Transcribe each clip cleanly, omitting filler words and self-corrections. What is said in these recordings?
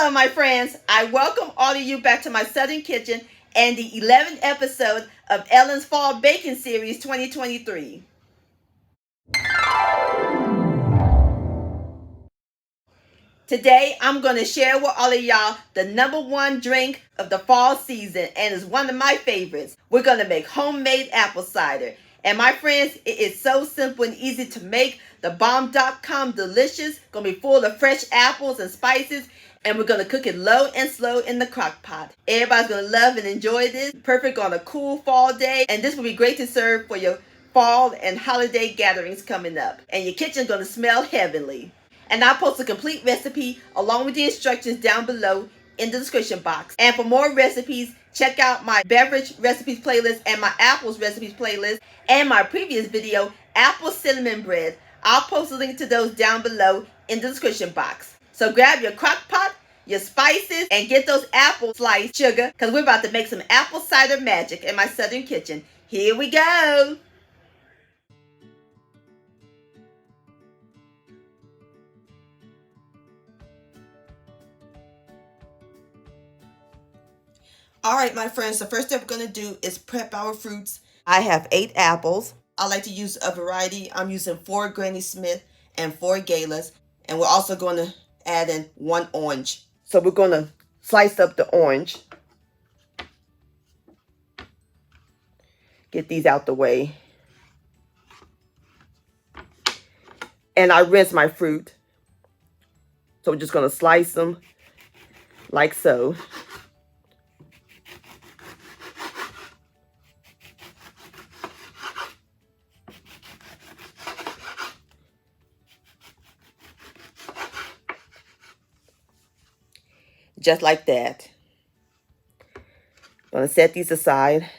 Hello, my friends. I welcome all of you back to my Southern Kitchen and the 11th episode of Ellen's Fall Baking Series 2023. Today, I'm going to share with all of y'all the #1 drink of the fall season, and it's one of my favorites. We're going to make homemade apple cider. And my friends, it is so simple and easy to make. The bomb.com delicious, going to be full of fresh apples and spices, and we're going to cook it low and slow in the crock pot. Everybody's going to love and enjoy this. Perfect on a cool fall day, and this will be great to serve for your fall and holiday gatherings coming up. And your kitchen's going to smell heavenly. And I'll post a complete recipe along with the instructions down below in the description box. And for more recipes, check out my beverage recipes playlist and my apples recipes playlist and my previous video, apple cinnamon bread. I'll post a link to those down below in the description box. So grab your crock pot, your spices, and get those apple sliced sugar, because we're about to make some apple cider magic in my Southern kitchen. Here we go. All right, my friends, the first step we're going to do is prep our fruits. I have 8 apples. I like to use a variety. I'm using 4 Granny Smith and 4 Galas. And we're also going to add in 1 orange. So we're going to slice up the orange. Get these out the way. And I rinse my fruit. So we're just going to slice them like so. Just like that. I'm going to set these aside.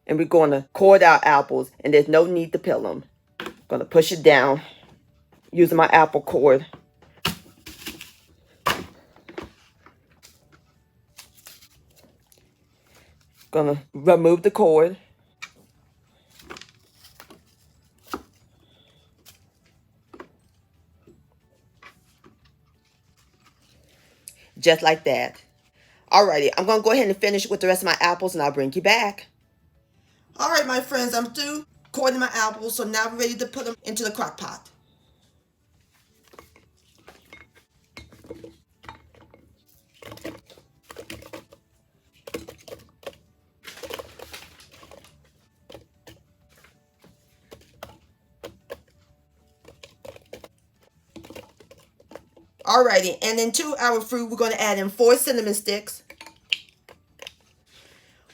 And we're going to core our apples. And there's no need to peel them. I'm going to push it down using my apple cord. Going to remove the cord. Just like that. Alrighty, I'm going to go ahead and finish with the rest of my apples, and I'll bring you back. Alright, my friends, I'm through cording my apples, so now we're ready to put them into the crock pot. Alrighty, and then to our fruit, we're going to add in 4 cinnamon sticks,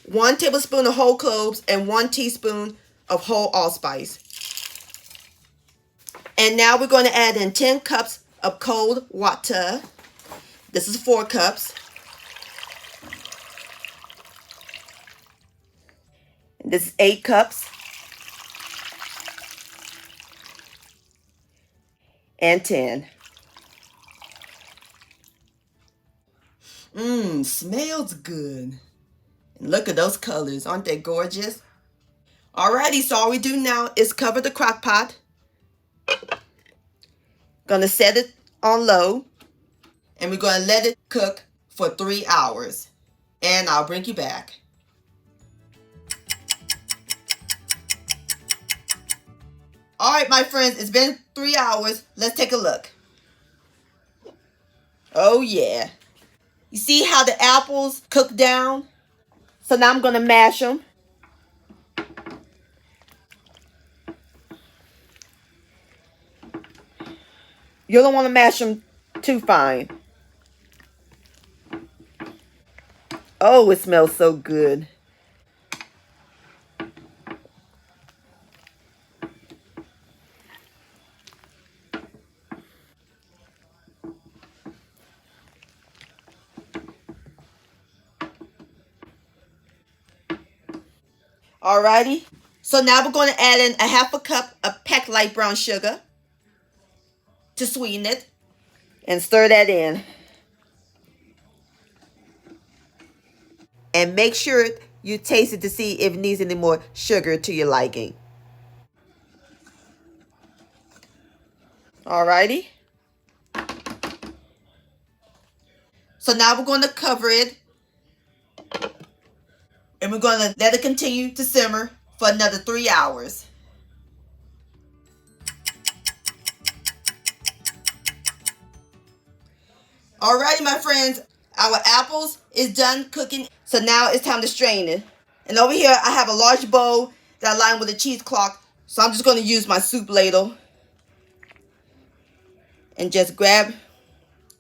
1 tablespoon of whole cloves, and 1 teaspoon of whole allspice. And now we're going to add in 10 cups of cold water. This is 4 cups. This is 8 cups. And 10. Smells good. And look at those colors. Aren't they gorgeous? Alrighty, so all we do now is cover the crock pot. Gonna set it on low. And we're gonna let it cook for 3 hours. And I'll bring you back. Alright, my friends, it's been 3 hours. Let's take a look. Oh yeah. You see how the apples cook down? So now I'm going to mash them. You don't want to mash them too fine. Oh, it smells so good. Alrighty. So now we're going to add in a 1/2 cup of packed light brown sugar to sweeten it. And stir that in. And make sure you taste it to see if it needs any more sugar to your liking. Alrighty. So now we're going to cover it, and we're going to let it continue to simmer for another 3 hours. Alrighty, my friends, our apples is done cooking. So now it's time to strain it. And over here, I have a large bowl that I lined with a cheesecloth. So I'm just going to use my soup ladle and just grab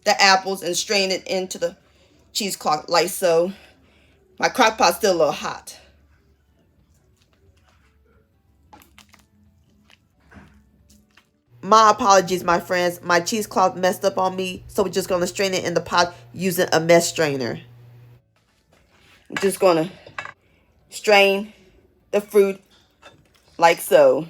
the apples and strain it into the cheesecloth like so. My crock pot's still a little hot. My apologies, my friends. My cheesecloth messed up on me, so we're just going to strain it in the pot using a mess strainer. I'm just going to strain the fruit like so.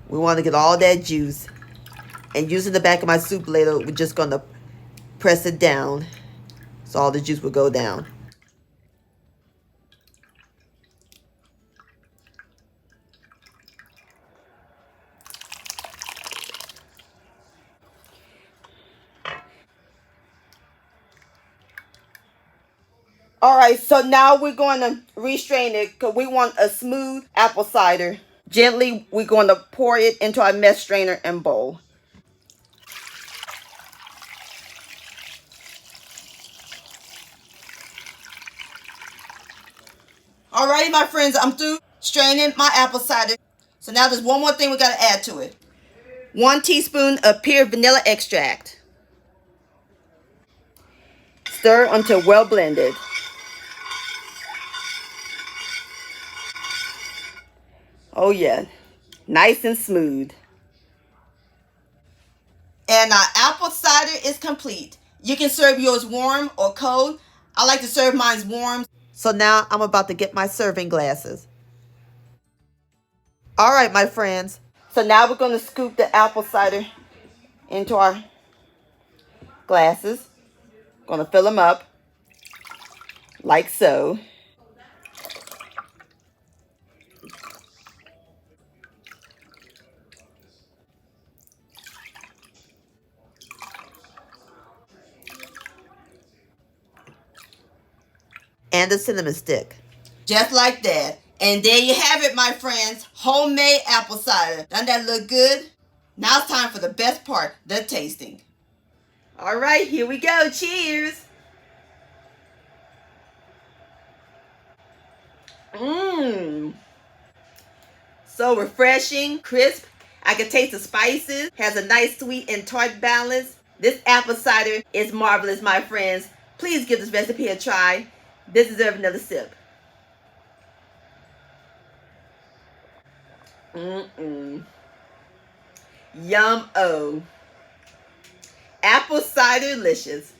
We want to get all that juice. And using the back of my soup ladle, we're just going to press it down so all the juice will go down. Alright, so now we're going to restrain it because we want a smooth apple cider. Gently, we're going to pour it into our mess strainer and bowl. Alrighty, my friends, I'm through straining my apple cider. So now there's one more thing we got to add to it. 1 teaspoon of pure vanilla extract. Stir until well blended. Oh yeah, nice and smooth. And our apple cider is complete. You can serve yours warm or cold. I like to serve mine warm. So now I'm about to get my serving glasses. All right, my friends. So now we're going to scoop the apple cider into our glasses. Going to fill them up like so. And a cinnamon stick. Just like that. And there you have it, my friends. Homemade apple cider. Doesn't that look good? Now it's time for the best part, the tasting. All right, here we go. Cheers. Mmm. So refreshing, crisp. I can taste the spices. Has a nice sweet and tart balance. This apple cider is marvelous, my friends. Please give this recipe a try. This deserves another sip. Yum-o. Apple cider delicious.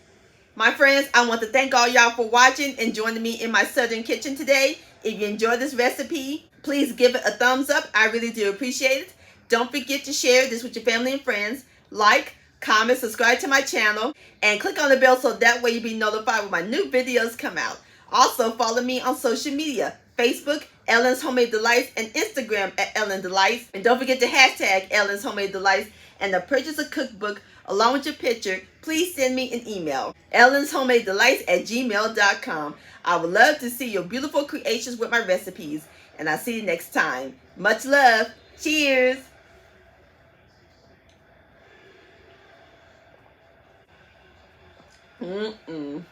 My friends, I want to thank all y'all for watching and joining me in my southern kitchen today. If you enjoyed this recipe, please give it a thumbs up. I really do appreciate it. Don't forget to share this with your family and friends. Like, comment, subscribe to my channel, and click on the bell so that way you'll be notified when my new videos come out. Also, follow me on social media, Facebook, Ellen's Homemade Delights, and Instagram at Ellen Delights. And don't forget to hashtag Ellen's Homemade Delights, and to purchase a cookbook along with your picture, please send me an email, ellenshomemadedelights@gmail.com. I would love to see your beautiful creations with my recipes, and I'll see you next time. Much love. Cheers. Mm-mm.